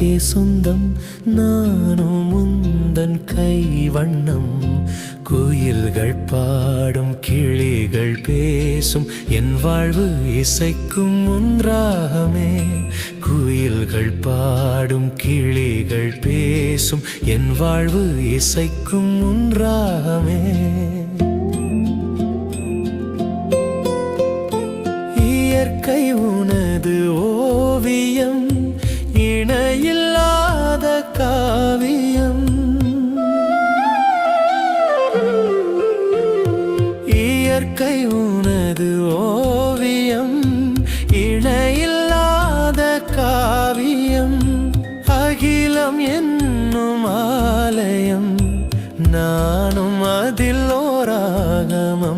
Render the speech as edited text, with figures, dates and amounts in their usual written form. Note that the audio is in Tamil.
உனக்கே சொந்தம் நானும் முந்தன் கைவண்ணம் குயில்கள் பாடும் கிளிகள் பேசும் என் வாழ்வு இசைக்கும் ஒன்றாகமே குயில்கள் பாடும் கிளிகள் பேசும் என் வாழ்வு இசைக்கும் ஒன்றாகமே இயற்கை உனது ஓவியம் இணையில்லாத காவியம் இயற்கை உனது ஓவியம் இணையில்லாத காவியம் அகிலம் என்னும் ஆலயம் நானும் அதில் ஓராகமம்